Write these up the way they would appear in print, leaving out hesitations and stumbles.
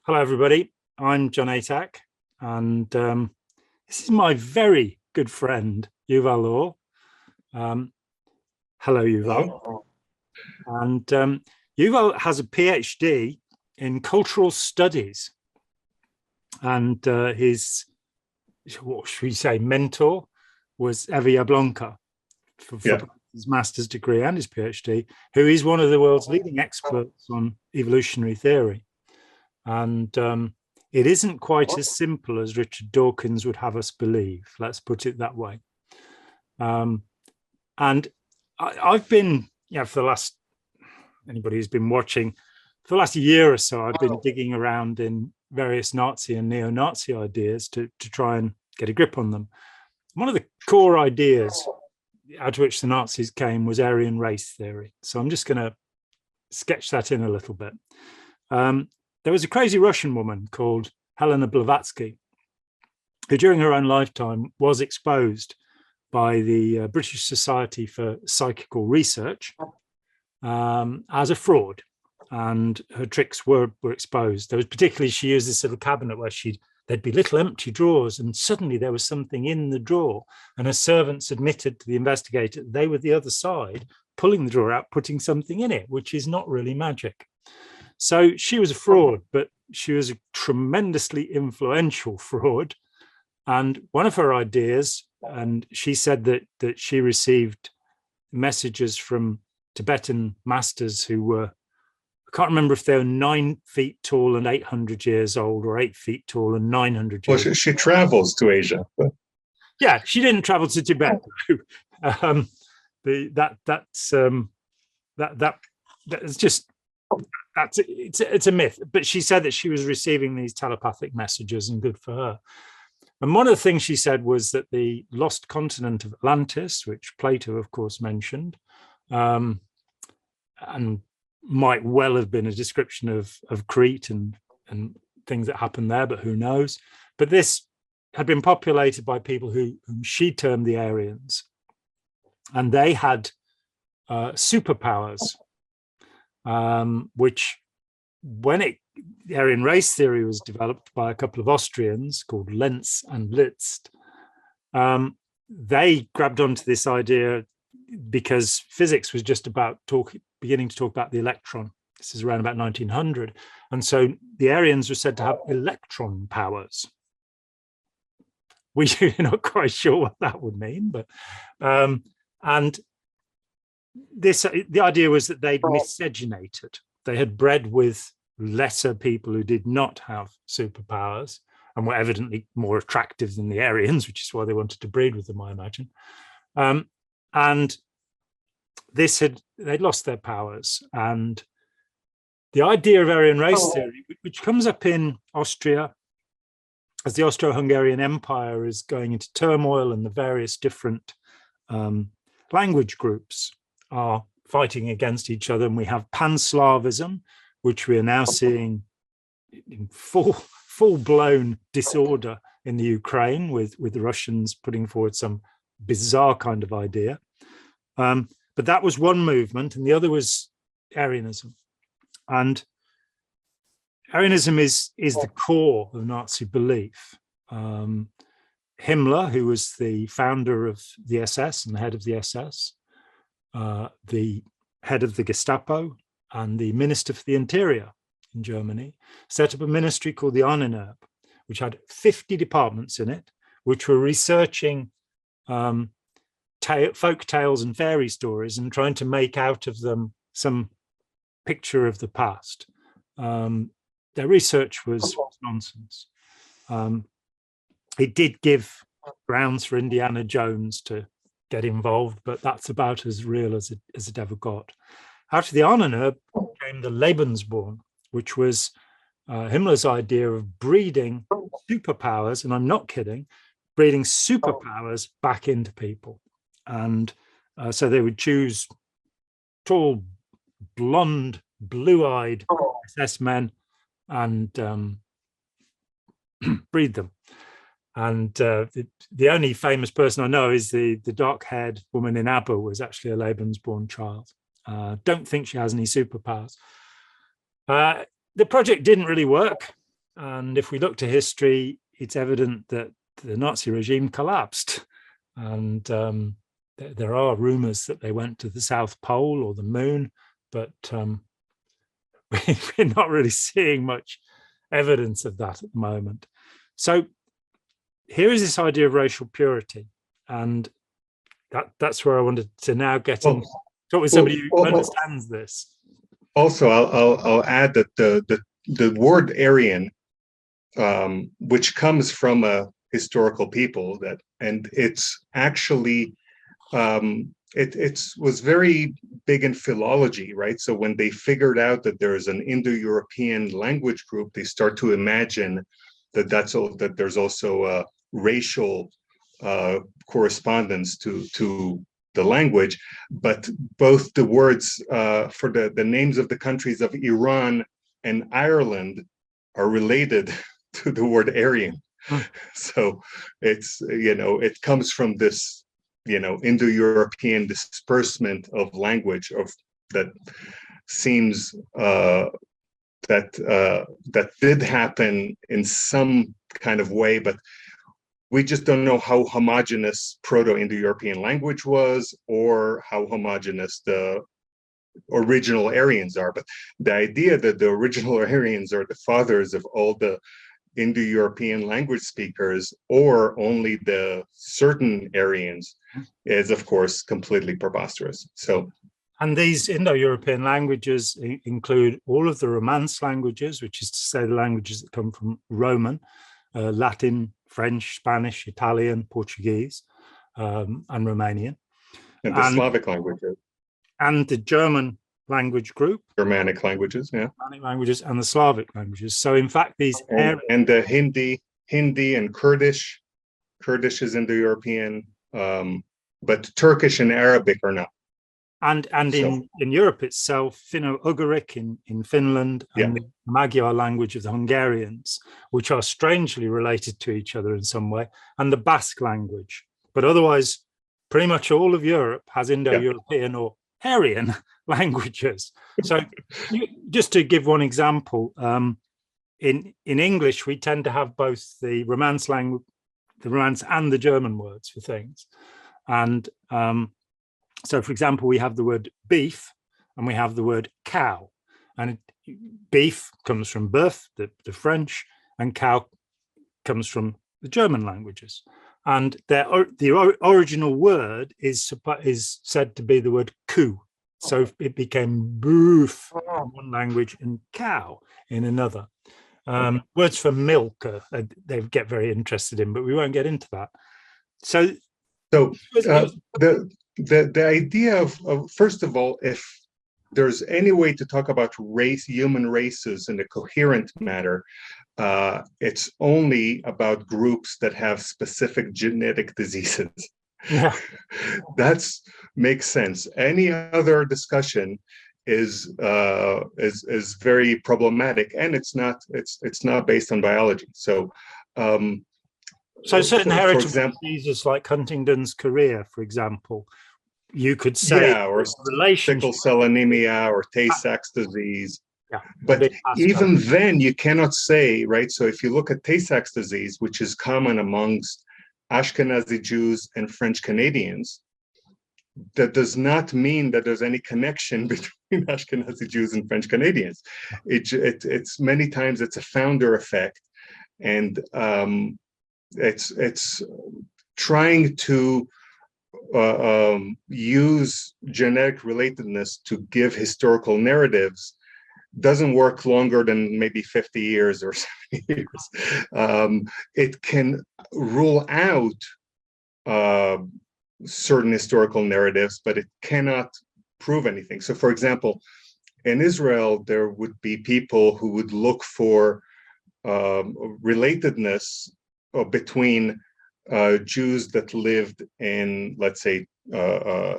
Hello, everybody. I'm John Atack, and this is my very good friend, Yuval Laor. Hello, Yuval. Hello. And Yuval has a PhD in cultural studies, and his, what should we say, mentor was Eva Jablonka for his master's degree and his PhD, who is one of the world's leading experts on evolutionary theory. And it isn't quite as simple as Richard Dawkins would have us believe. Let's put it that way. And I've been, for the last, anybody who's been watching, for the last year or so, I've been digging around in various Nazi and neo-Nazi ideas to try and get a grip on them. One of the core ideas out of which the Nazis came was Aryan race theory. So I'm just going to sketch that in a little bit. There was a crazy Russian woman called Helena Blavatsky, who during her own lifetime was exposed by the British Society for Psychical Research as a fraud, and her tricks were exposed. There was particularly, she used this little cabinet where there'd be little empty drawers, and suddenly there was something in the drawer, and her servants admitted to the investigator they were the other side, pulling the drawer out, putting something in it, which is not really magic. So she was a fraud, but she was a tremendously influential fraud. And one of her ideas, and she said that she received messages from Tibetan masters who were, I can't remember if they were 9 feet tall and 800 years old, or 8 feet tall and 900 years old. Well, she travels to Asia. Yeah, she didn't travel to Tibet. It's a myth. But she said that she was receiving these telepathic messages, and good for her. And one of the things she said was that the lost continent of Atlantis, which Plato, of course, mentioned, and might well have been a description of Crete and things that happened there, but who knows? But this had been populated by people whom she termed the Aryans, and they had superpowers, which, when the Aryan race theory was developed by a couple of Austrians called Lenz and Liszt, they grabbed onto this idea because physics was just about beginning to talk about the electron. This is around about 1900. And so the Aryans were said to have electron powers. We're not quite sure what that would mean, but and the idea was that they'd miscegenated. They had bred with lesser people who did not have superpowers and were evidently more attractive than the Aryans, which is why they wanted to breed with them, I imagine. And they'd lost their powers. And the idea of Aryan race theory, which comes up in Austria as the Austro-Hungarian Empire is going into turmoil, and the various different language groups are fighting against each other. And we have panslavism, which we are now seeing in full-blown disorder in the Ukraine, with the Russians putting forward some bizarre kind of idea. But that was one movement, and the other was Aryanism. And Aryanism is the core of Nazi belief. Himmler, who was the founder of the SS and the head of the SS, the head of the Gestapo, and the Minister for the Interior in Germany, set up a ministry called the Aryanism, which had 50 departments in it, which were researching folk tales and fairy stories and trying to make out of them some picture of the past. Their research was nonsense. It did give grounds for Indiana Jones to get involved, but that's about as real as it ever got. Out of the Aryanism came the Lebensborn, which was Himmler's idea of breeding superpowers, and I'm not kidding, breeding superpowers back into people. And so they would choose tall, blonde, blue-eyed SS men and breed them. And the only famous person I know is the dark-haired woman in ABBA was actually a Lebensborn child. Don't think she has any superpowers. The project didn't really work. And if we look to history, it's evident that the Nazi regime collapsed. And there are rumors that they went to the South Pole or the moon, but we're not really seeing much evidence of that at the moment. So here is this idea of racial purity, and that's where I wanted to now get in, talk with somebody who understands this. Also, I'll add that the word Aryan, which comes from a historical people, and it's actually it was very big in philology, right? So when they figured out that there's an Indo-European language group, they start to imagine that there's also a racial correspondence to the language. But both the words for the names of the countries of Iran and Ireland are related to the word Aryan. So it's, it comes from this, Indo-European disbursement of language that seems that did happen in some kind of way, but we just don't know how homogeneous Proto-Indo-European language was, or how homogeneous the original Aryans are. But the idea that the original Aryans are the fathers of all the Indo-European language speakers, or only the certain Aryans, is of course completely preposterous. And these Indo-European languages include all of the Romance languages, which is to say the languages that come from Roman, Latin, French, Spanish, Italian, Portuguese, and Romanian. And the Slavic languages. And the German language group. Germanic languages, yeah. Germanic languages and the Slavic languages. So in fact, these and the Hindi and Kurdish. Kurdish is Indo-European, but Turkish and Arabic are not. And in Europe itself, Finno-Ugaric in Finland, and the Magyar language of the Hungarians, which are strangely related to each other in some way, and the Basque language. But otherwise, pretty much all of Europe has Indo-European or Aryan languages. So just to give one example, in English, we tend to have both the Romance language, the Romance and the German words for things. And so, for example, we have the word beef and we have the word cow. And beef comes from boeuf, the French, and cow comes from the German languages. And the original word is said to be the word coo. So it became boof in one language and cow in another. Words for milk, they get very interested in, but we won't get into that. So the idea of first of all, if there's any way to talk about human races in a coherent manner, it's only about groups that have specific genetic diseases. Yeah. That makes sense. Any other discussion is very problematic, and it's not based on biology. So certain heritable diseases like Huntington's chorea, for example, you could say, or sickle cell anemia or Tay-Sachs disease. Yeah, but even then, you cannot say, right? So if you look at Tay-Sachs disease, which is common amongst Ashkenazi Jews and French Canadians, that does not mean that there's any connection between Ashkenazi Jews and French Canadians. It's many times it's a founder effect, and it's trying to use genetic relatedness to give historical narratives doesn't work longer than maybe 50 years or 70 years. It can rule out certain historical narratives, but it cannot prove anything. So, for example, in Israel, there would be people who would look for relatedness between Jews that lived in, let's say,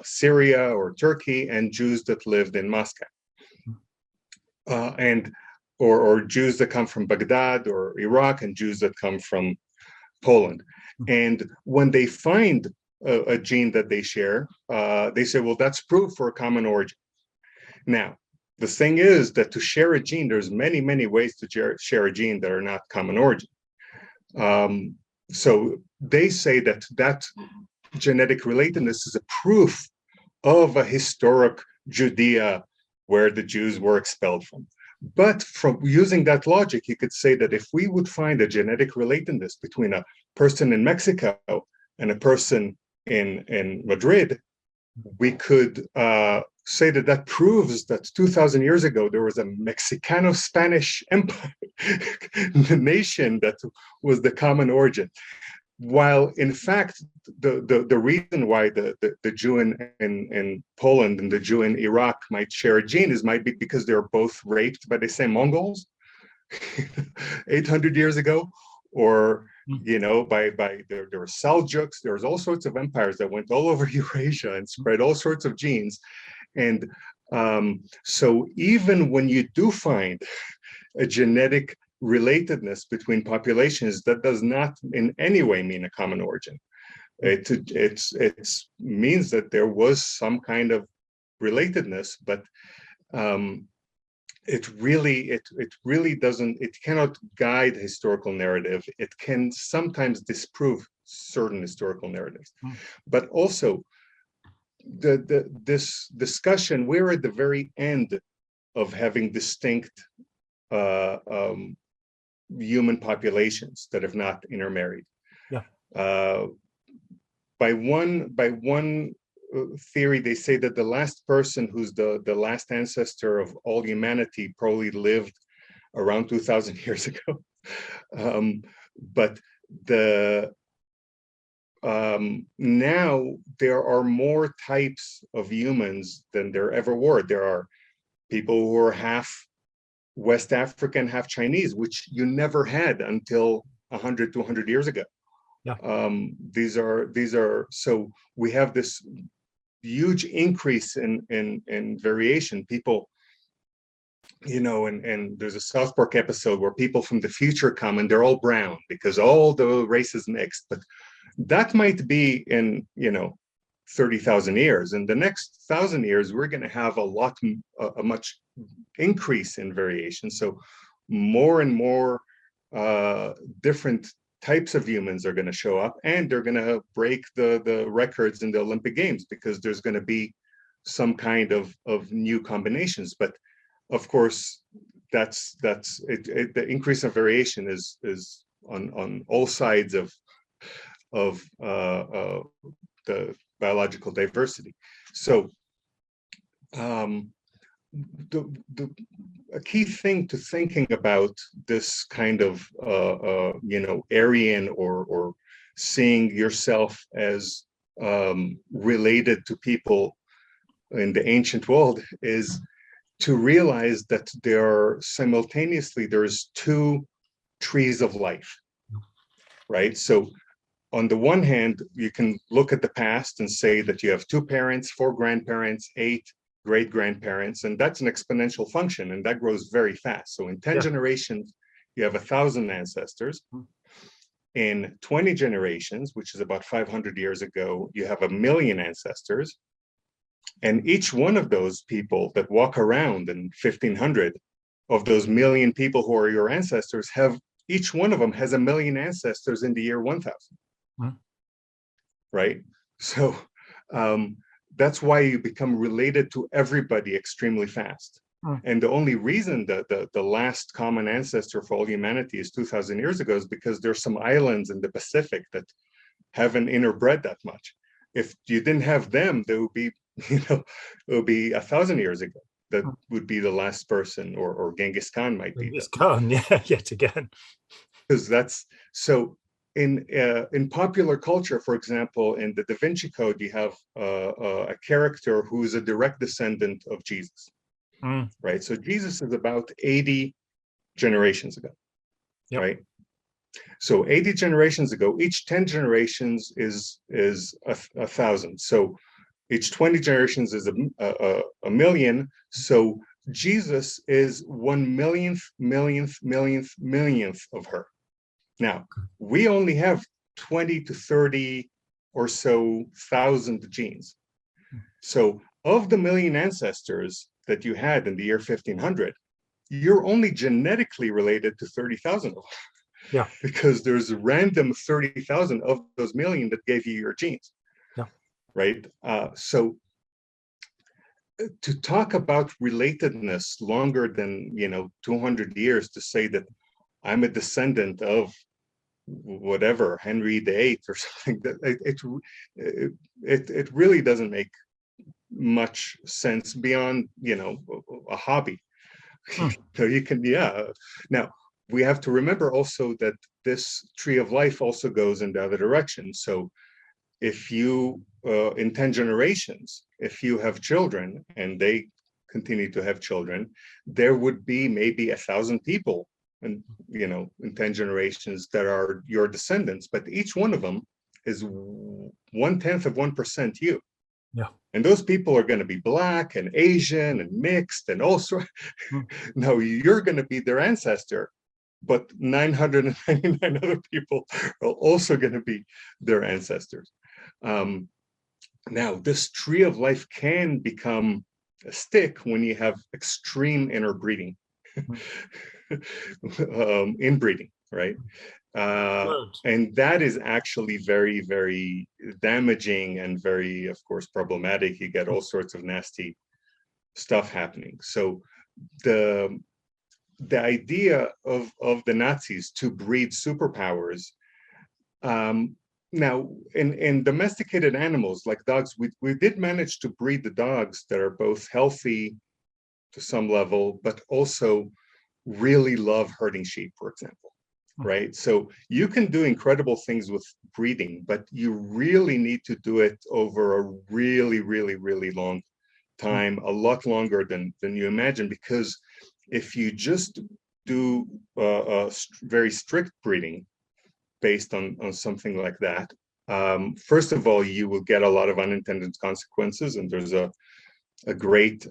Syria or Turkey, and Jews that lived in Moscow, or Jews that come from Baghdad or Iraq, and Jews that come from Poland. And when they find a gene that they share, they say, well, that's proof for a common origin. Now, the thing is that to share a gene, there's many ways to share a gene that are not common origin. So they say that genetic relatedness is a proof of a historic Judea where the Jews were expelled from. But from using that logic, you could say that if we would find a genetic relatedness between a person in Mexico and a person in Madrid, we could say that proves that 2,000 years ago there was a Mexicano-Spanish empire, the nation that was the common origin. While in fact, the reason why the Jew in Poland and the Jew in Iraq might share a gene might be because they're both raped by the same Mongols 800 years ago, or by there were Seljuks. There was all sorts of empires that went all over Eurasia and spread all sorts of genes. And so even when you do find a genetic relatedness between populations, that does not in any way mean a common origin. It means that there was some kind of relatedness, but it really doesn't, it cannot guide historical narrative. It can sometimes disprove certain historical narratives. But also this discussion, we're at the very end of having distinct human populations that have not intermarried. By one theory, they say that the last person who's the last ancestor of all humanity probably lived around 2,000 years ago. But now there are more types of humans than there ever were. There are people who are half West African, half Chinese, which you never had until 100, 200 years ago. These are so we have this huge increase in variation. People, and there's a South Park episode where people from the future come and they're all brown because all the races mixed. But that might be in 30,000 years. In the next 1,000 years, we're going to have a much increase in variation. So more and more different types of humans are going to show up, and they're going to break the records in the Olympic Games because there's going to be some kind of new combinations. But of course, that's it, the increase in variation is on all sides of the biological diversity. So a key thing to thinking about this kind of Aryan or seeing yourself as related to people in the ancient world is to realize that there's two trees of life, right? So on the one hand, you can look at the past and say that you have 2 parents, 4 grandparents, 8 great-grandparents, and that's an exponential function, and that grows very fast. So in 10 generations, you have 1,000 ancestors. In 20 generations, which is about 500 years ago, you have 1 million ancestors. And each one of those people that walk around in 1,500, of those million people who are your ancestors, each one of them has 1 million ancestors in the year 1,000. Right? So that's why you become related to everybody extremely fast. And the only reason that the last common ancestor for all humanity is 2,000 years ago is because there's some islands in the Pacific that haven't interbred that much. If you didn't have them, there would be, it would be 1,000 years ago. That would be the last person, or Genghis Khan might be. Genghis Khan, yet again. Because that's so. In popular culture, for example, in the Da Vinci Code, you have a character who is a direct descendant of Jesus, right? So Jesus is about 80 generations ago, right? So 80 generations ago, each 10 generations is 1,000. So each 20 generations is a million. So Jesus is 1/millionth of her. Now, we only have 20 to 30 or so thousand genes. So of the million ancestors that you had in the year 1500, you're only genetically related to 30,000 of them. Yeah. Because there's a random 30,000 of those million that gave you your genes. Yeah. Right. So to talk about relatedness longer than 200 years, to say that I'm a descendant of whatever Henry VIII or something, that it really doesn't make much sense beyond a hobby. So you can, now we have to remember also that this tree of life also goes in the other direction. So if you in 10 generations, if you have children and they continue to have children, there would be maybe 1,000 people and in 10 generations that are your descendants, but each one of them is 1/10 of 1% you. Yeah. And those people are going to be Black and Asian and mixed and all sorts. Now you're going to be their ancestor, but 999 other people are also going to be their ancestors. Now, this tree of life can become a stick when you have extreme interbreeding, inbreeding, right? And that is actually very, very damaging and very, of course, problematic. You get all sorts of nasty stuff happening. So the idea of the Nazis to breed superpowers, now in domesticated animals like dogs, we did manage to breed the dogs that are both healthy to some level, but also really love herding sheep, for example. Right? So you can do incredible things with breeding, but you really need to do it over a really, really, really long time, a lot longer than you imagine, because if you just do very strict breeding based on something like that, first of all, you will get a lot of unintended consequences. And there's a great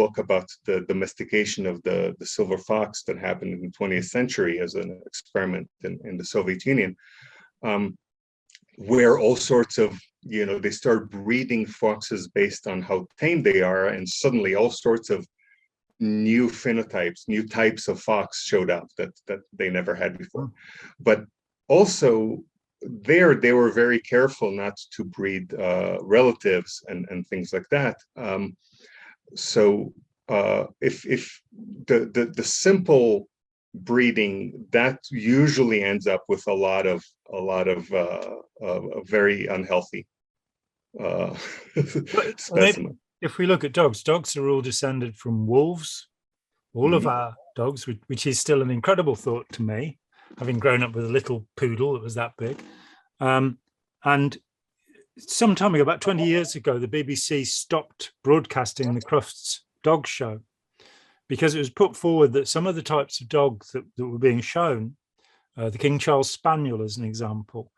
book about the domestication of the silver fox that happened in the 20th century as an experiment in the Soviet Union, where all sorts of, they start breeding foxes based on how tame they are, and suddenly all sorts of new phenotypes, new types of fox showed up that they never had before. But also they were very careful not to breed relatives and things like that. So if the simple breeding, that usually ends up with a lot of very unhealthy specimen. If we look at dogs are all descended from wolves. All of our dogs, which is still an incredible thought to me, having grown up with a little poodle that was that big. And some time ago, about 20 years ago, the BBC stopped broadcasting the Crufts dog show because it was put forward that some of the types of dogs that were being shown, the King Charles Spaniel as an example,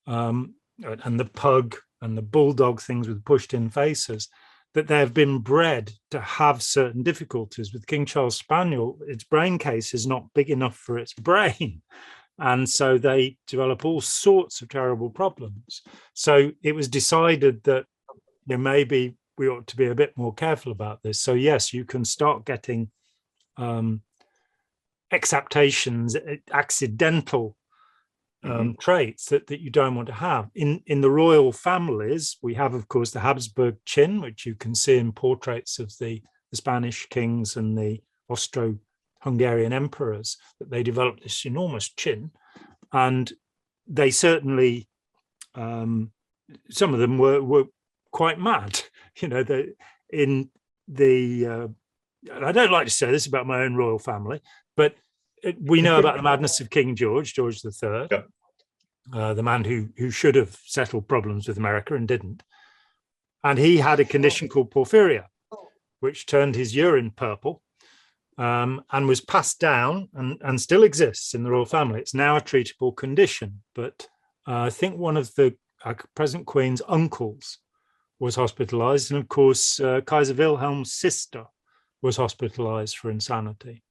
and the pug and the bulldog things with pushed-in faces, that they have been bred to have certain difficulties. With King Charles Spaniel, its brain case is not big enough for its brain. And so they develop all sorts of terrible problems. So it was decided that maybe we ought to be a bit more careful about this. So yes, you can start getting exaptations, accidental traits that you don't want to have. In the royal families, we have, of course, the Habsburg chin, which you can see in portraits of the Spanish kings and the Austro-Hungarian emperors, that they developed this enormous chin. And they certainly, some of them were quite mad. I don't like to say this about my own royal family, but we know about the madness of King George III, the man who should have settled problems with America and didn't. And he had a condition called porphyria, which turned his urine purple, and was passed down and still exists in the royal family. It's now a treatable condition. But I think one of the present Queen's uncles was hospitalized. And of course, Kaiser Wilhelm's sister was hospitalized for insanity.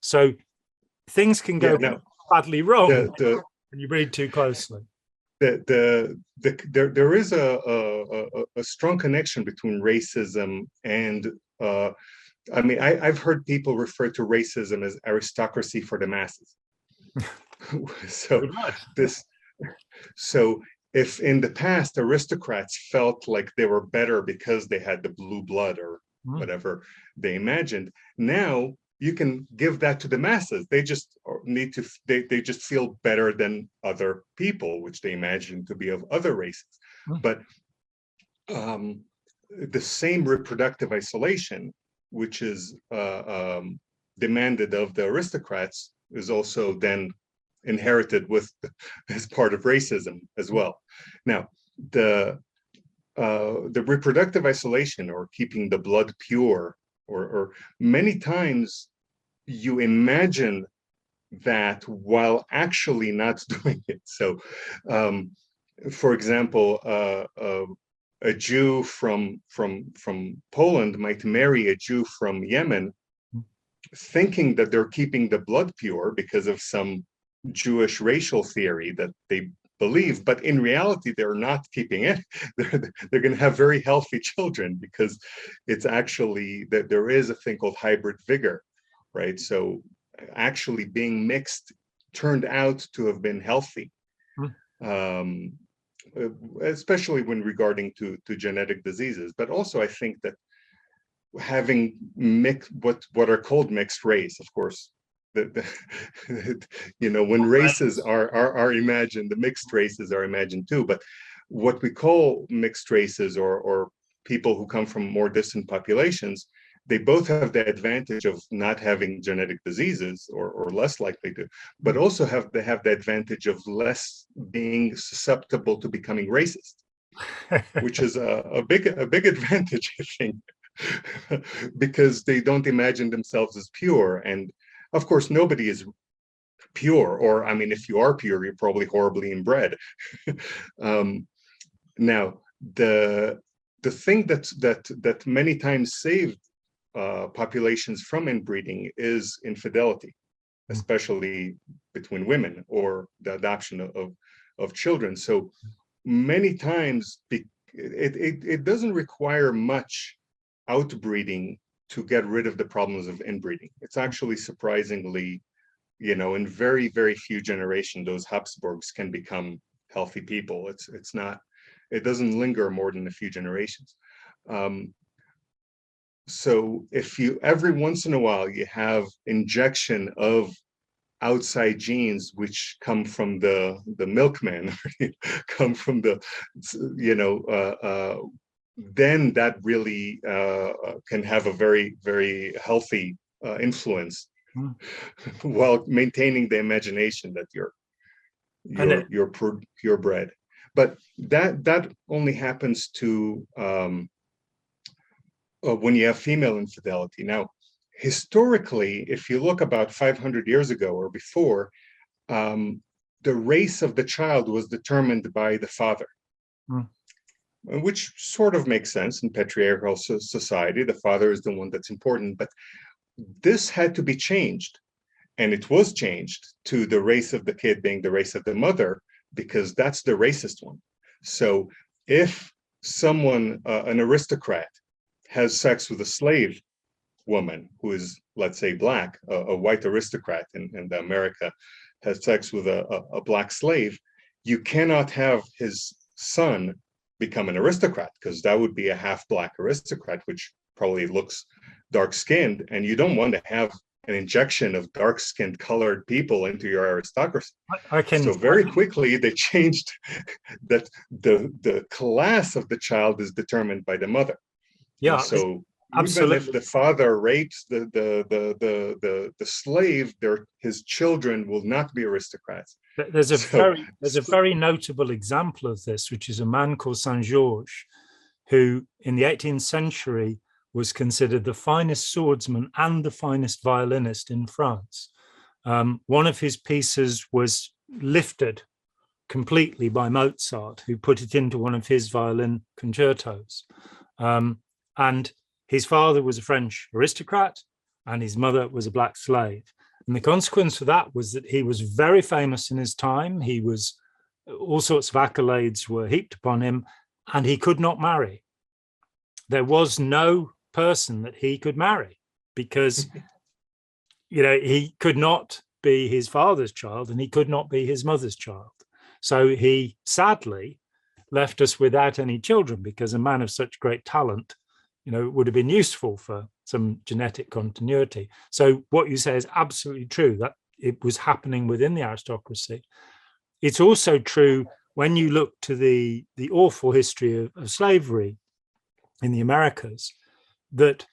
So things can go badly wrong when you breed too closely. there is a strong connection between racism and I mean, I've heard people refer to racism as aristocracy for the masses. So this, so if in the past aristocrats felt like they were better because they had the blue blood or whatever they imagined, now you can give that to the masses. They just need to, they just feel better than other people, which they imagine to be of other races. But the same reproductive isolation, which is demanded of the aristocrats, is also then inherited with as part of racism as well. Now, the reproductive isolation, or keeping the blood pure, or many times you imagine that while actually not doing it. So, for example, a Jew from Poland might marry a Jew from Yemen, thinking that they're keeping the blood pure because of some Jewish racial theory that they believe, but in reality they're not keeping it. They're going to have very healthy children, because it's actually that there is a thing called hybrid vigor, right? So actually being mixed turned out to have been healthy. Especially when regarding to genetic diseases, but also I think that having what are called mixed race, of course, you know, when races are imagined, the mixed races are imagined too. But what we call mixed races, or people who come from more distant populations, they both have the advantage of not having genetic diseases, or less likely to, but also they have the advantage of less being susceptible to becoming racist, which is a big advantage, I think, because they don't imagine themselves as pure. And of course, nobody is pure, or I mean, if you are pure, you're probably horribly inbred. Now, the thing that many times saved populations from inbreeding is infidelity, especially between women, or the adoption of children. So many times it doesn't require much outbreeding to get rid of the problems of inbreeding. It's actually surprisingly, you know, in very, very few generations, those Habsburgs can become healthy people. It's not, it doesn't linger more than a few generations. So if you, every once in a while, you have injection of outside genes which come from the milkman, come from the, you know, then that really can have a very, very healthy influence, while maintaining the imagination that you're purebred. But that only happens to when you have female infidelity. Now, historically, if you look about 500 years ago or before, the race of the child was determined by the father, which sort of makes sense in patriarchal society. The father is the one that's important, but this had to be changed. And it was changed to the race of the kid being the race of the mother, because that's the racist one. So if someone, an aristocrat, has sex with a slave woman who is, let's say, black, a white aristocrat in America has sex with a black slave, you cannot have his son become an aristocrat, because that would be a half-black aristocrat, which probably looks dark-skinned, and you don't want to have an injection of dark-skinned colored people into your aristocracy. So very quickly they changed that the class of the child is determined by the mother. Yeah. And so absolutely. even if the father rapes the slave, his children will not be aristocrats. There's a very notable example of this, which is a man called Saint Georges, who in the 18th century was considered the finest swordsman and the finest violinist in France. One of his pieces was lifted completely by Mozart, who put it into one of his violin concertos. And his father was a French aristocrat and his mother was a black slave. And the consequence of that was that he was very famous in his time. He was all sorts of accolades were heaped upon him, and he could not marry. There was no person that he could marry because, he could not be his father's child and he could not be his mother's child. So he sadly left us without any children, because a man of such great talent, would have been useful for some genetic continuity. So what you say is absolutely true, that it was happening within the aristocracy. It's also true when you look to the awful history of slavery in the Americas, that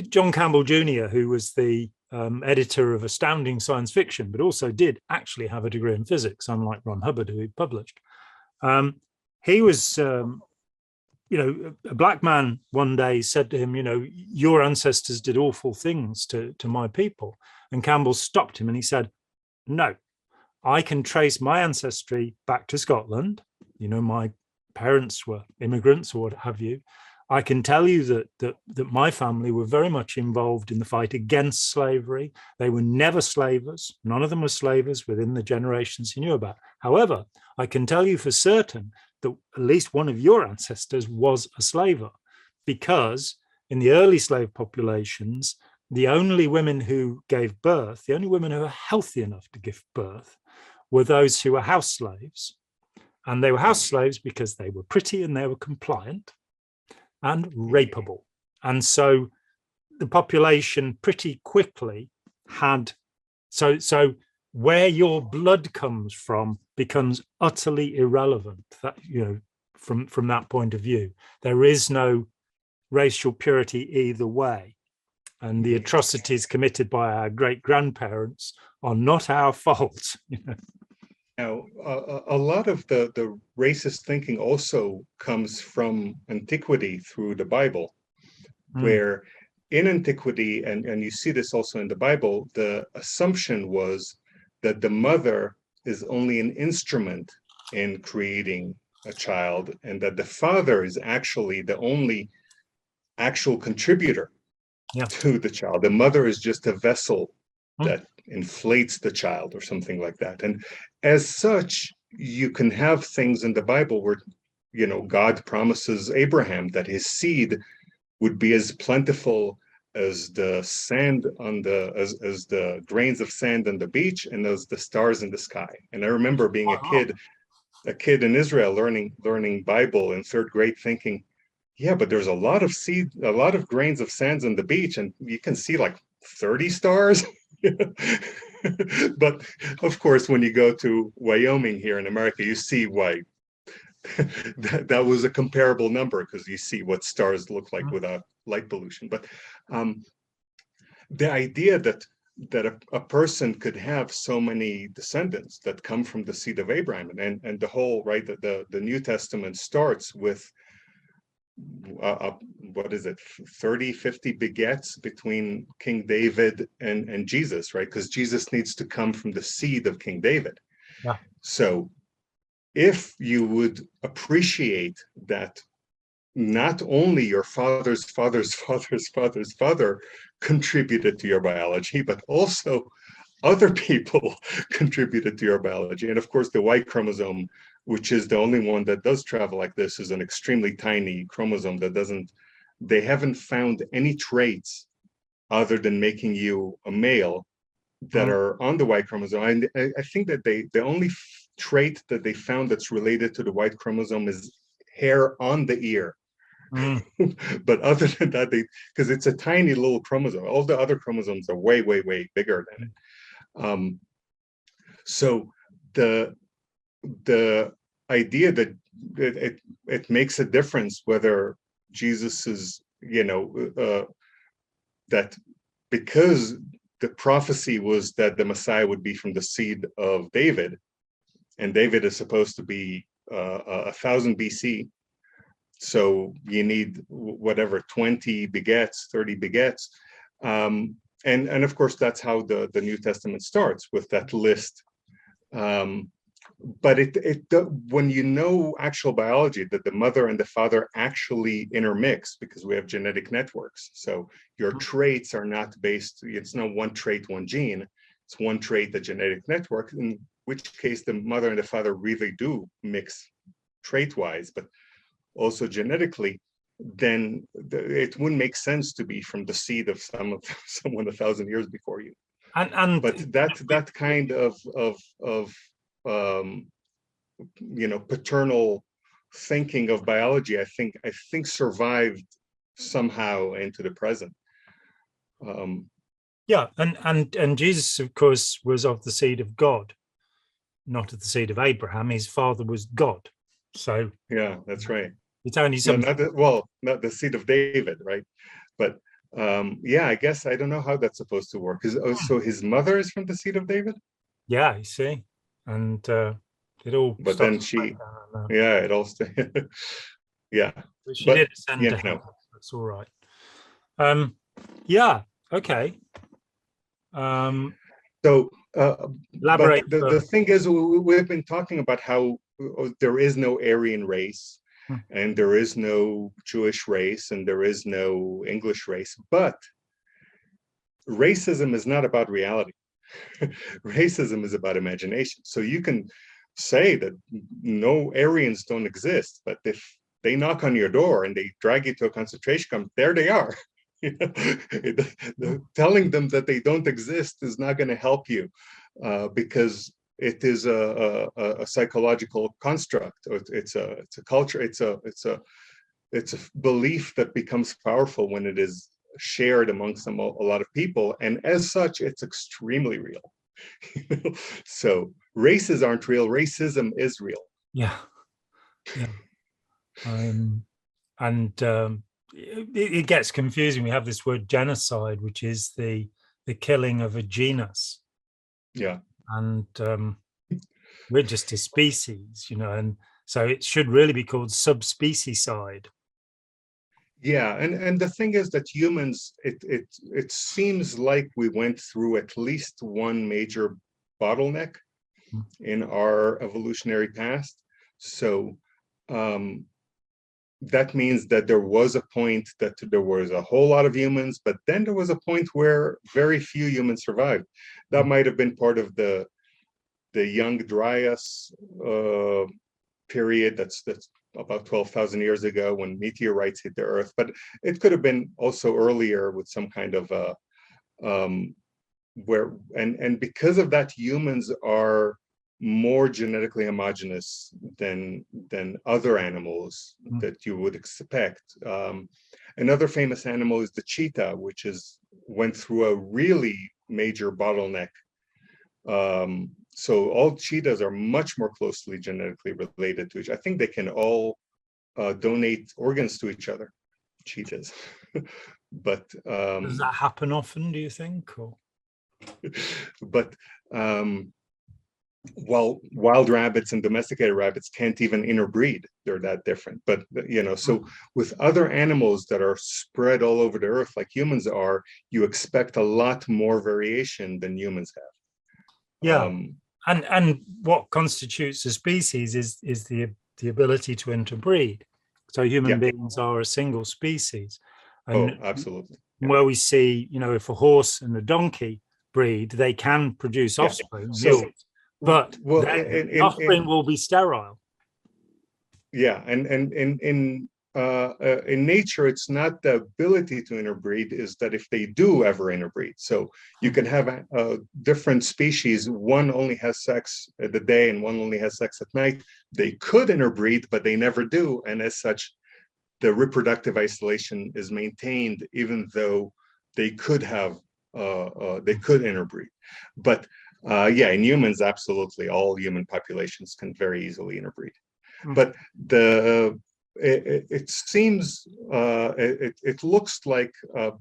John Campbell Jr., who was the editor of astounding science fiction, but also did actually have a degree in physics, unlike Ron Hubbard, who he published. He was, a black man one day said to him, your ancestors did awful things to my people. And Campbell stopped him and he said, no, I can trace my ancestry back to Scotland. My parents were immigrants or what have you. I can tell you that my family were very much involved in the fight against slavery. They were never slavers. None of them were slavers within the generations he knew about. However, I can tell you for certain that at least one of your ancestors was a slaver, because in the early slave populations, the only women who gave birth, the only women who were healthy enough to give birth, were those who were house slaves. And they were house slaves because they were pretty and they were compliant and rapeable. And so the population pretty quickly had, so where your blood comes from becomes utterly irrelevant, that, from that point of view. There is no racial purity either way. And the atrocities committed by our great-grandparents are not our fault. Now, a lot of the racist thinking also comes from antiquity through the Bible, where in antiquity, and you see this also in the Bible, the assumption was that the mother is only an instrument in creating a child, and that the father is actually the only actual contributor to the child. The mother is just a vessel that inflates the child or something like that. And as such, you can have things in the Bible where, God promises Abraham that his seed would be as plentiful as the sand on as the grains of sand on the beach and as the stars in the sky. And I remember being a kid in Israel learning Bible in third grade, thinking, yeah, but there's a lot of grains of sands on the beach, and you can see like 30 stars. But of course, when you go to Wyoming here in America, you see why that was a comparable number, because you see what stars look like without light pollution. But the idea that a person could have so many descendants that come from the seed of Abraham, and the whole, right, the New Testament starts with what is it, 30, 50 begets between King David and Jesus, right? Because Jesus needs to come from the seed of King David. Yeah. So if you would appreciate that not only your father's father contributed to your biology, but also other people contributed to your biology. And of course, the Y chromosome, which is the only one that does travel like this, is an extremely tiny chromosome that they haven't found any traits other than making you a male that are on the Y chromosome. And I think that the only trait that they found that's related to the Y chromosome is hair on the ear. But other than that, because it's a tiny little chromosome, all the other chromosomes are way, way, way bigger than it. So the idea that it makes a difference whether Jesus is, that because the prophecy was that the Messiah would be from the seed of David, and David is supposed to be 1000 BC. So you need whatever, 20 begets, 30 begets. And of course, that's how the New Testament starts, with that list. But when you know actual biology, that the mother and the father actually intermix, because we have genetic networks. So your traits are not based, it's not one trait, one gene. It's one trait, the genetic network. And which case the mother and the father really do mix trait-wise, but also genetically, then it wouldn't make sense to be from the seed of someone 1,000 years before you. But that kind of paternal thinking of biology, I think survived somehow into the present. And Jesus, of course, was of the seed of God, not of the seed of Abraham. His father was God. So yeah, that's right. It's only something. Not the seed of David, right? But I guess I don't know how that's supposed to work. So his mother is from the seed of David? Yeah, you see, and it all. But then it all. Yeah, but she did ascend to heaven. That's all right. Okay. So elaborate. But the thing is, we've been talking about how there is no Aryan race, and there is no Jewish race, and there is no English race. But racism is not about reality. Racism is about imagination. So you can say that no Aryans don't exist, but if they knock on your door and they drag you to a concentration camp, there they are. Telling them that they don't exist is not going to help you, because it is a psychological construct. It's a culture. It's a belief that becomes powerful when it is shared amongst a lot of people, and as such, it's extremely real. So races aren't real. Racism is real. Yeah. It gets confusing. We have this word genocide, which is the killing of a genus. Yeah. And we're just a species, and so it should really be called subspecieside. Yeah, and the thing is that humans, it seems like we went through at least one major bottleneck in our evolutionary past. So that means that there was a point that there was a whole lot of humans, but then there was a point where very few humans survived. That might have been part of the young Dryas period. That's about 12,000 years ago when meteorites hit the Earth, but it could have been also earlier with some kind of and because of that, humans are more genetically homogeneous than other animals that you would expect. Another famous animal is the cheetah, which went through a really major bottleneck. So all cheetahs are much more closely genetically related to each other. I think they can all donate organs to each other, cheetahs. But does that happen often, do you think? Or? But while wild rabbits and domesticated rabbits can't even interbreed, they're that different. But so with other animals that are spread all over the earth like humans are, you expect a lot more variation than humans have. Yeah. And what constitutes a species is the ability to interbreed. So human beings are a single species. And absolutely. Where we see, if a horse and a donkey breed, they can produce offspring, but offspring will be sterile. Yeah, and in nature, it's not the ability to interbreed, is that if they do ever interbreed. So you can have different species, one only has sex at the day and one only has sex at night. They could interbreed, but they never do. And as such, the reproductive isolation is maintained, even though they could interbreed. But in humans, absolutely, all human populations can very easily interbreed. But it seems, it looks like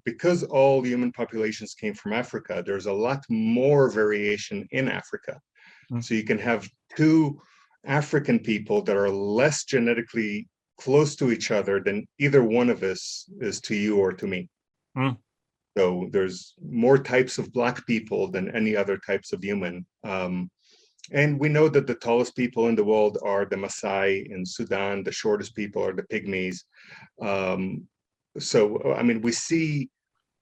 because all human populations came from Africa, there's a lot more variation in Africa. So you can have two African people that are less genetically close to each other than either one of us is to you or to me. So there's more types of Black people than any other types of human. And we know that the tallest people in the world are the Maasai in Sudan. The shortest people are the Pygmies. So, I mean, we see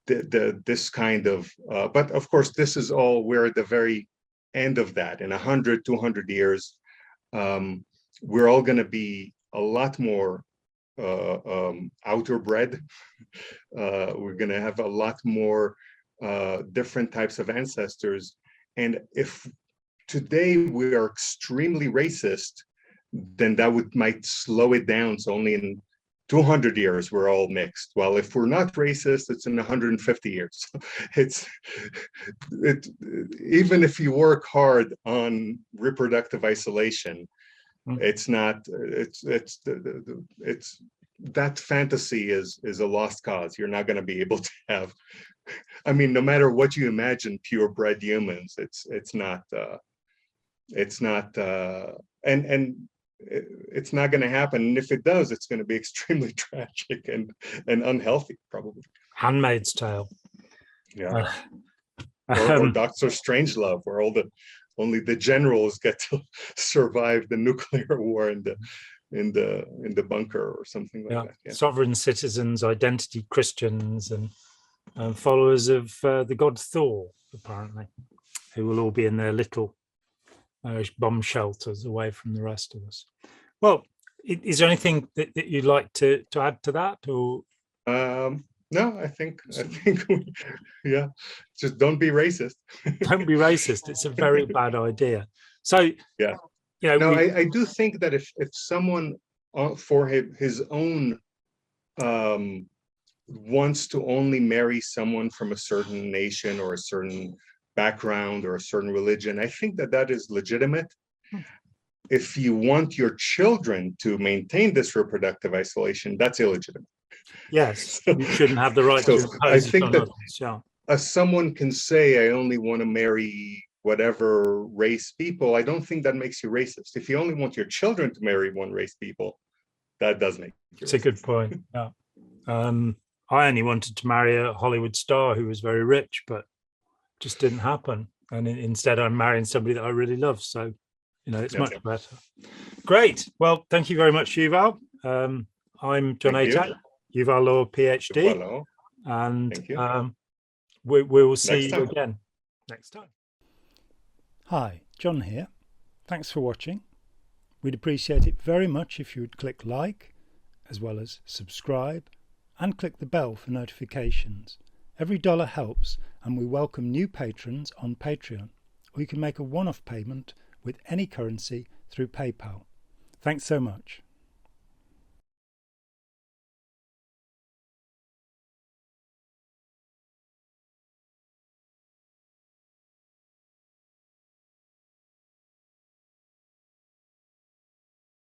this kind of, but of course, this is all, we're at the very end of that, in 100, 200 years, we're all going to be a lot more outer bred. We're going to have a lot more different types of ancestors. And if today we are extremely racist, then that might slow it down. So only in 200 years we're all mixed. Well, if we're not racist, it's in 150 years. Even if you work hard on reproductive isolation, it's not. It's that fantasy is a lost cause. You're not going to be able to have. I mean, no matter what you imagine, purebred humans, it's not. It's not. And it's not going to happen. And if it does, it's going to be extremely tragic and unhealthy, probably. Handmaid's Tale. Yeah. Or Doctor Strangelove, where only the generals get to survive the nuclear war in the bunker or something like that. Yeah. Sovereign citizens, identity Christians, and followers of the god Thor, apparently, who will all be in their little bomb shelters away from the rest of us. Well, is there anything that you'd like to add to that, or? No, I think yeah, just don't be racist. Don't be racist. It's a very bad idea. So yeah, no, I do think that if someone for his own wants to only marry someone from a certain nation or a certain background or a certain religion, I think that is legitimate. If you want your children to maintain this reproductive isolation, that's illegitimate. Yes, you shouldn't have the right to impose I think that others, someone can say, I only want to marry whatever race people. I don't think that makes you racist. If you only want your children to marry one race people, that does make you It's racist. A good point. Yeah. I only wanted to marry a Hollywood star who was very rich, but just didn't happen. And instead I'm marrying somebody that I really love. So, it's much better. Great. Well, thank you very much, Yuval. I'm John Atack. Yuval Laor, PhD, Yuval Laor. And we will see you again next time. Hi, John here. Thanks for watching. We'd appreciate it very much if you would click like, as well as subscribe, and click the bell for notifications. Every dollar helps, and we welcome new patrons on Patreon, or you can make a one-off payment with any currency through PayPal. Thanks so much.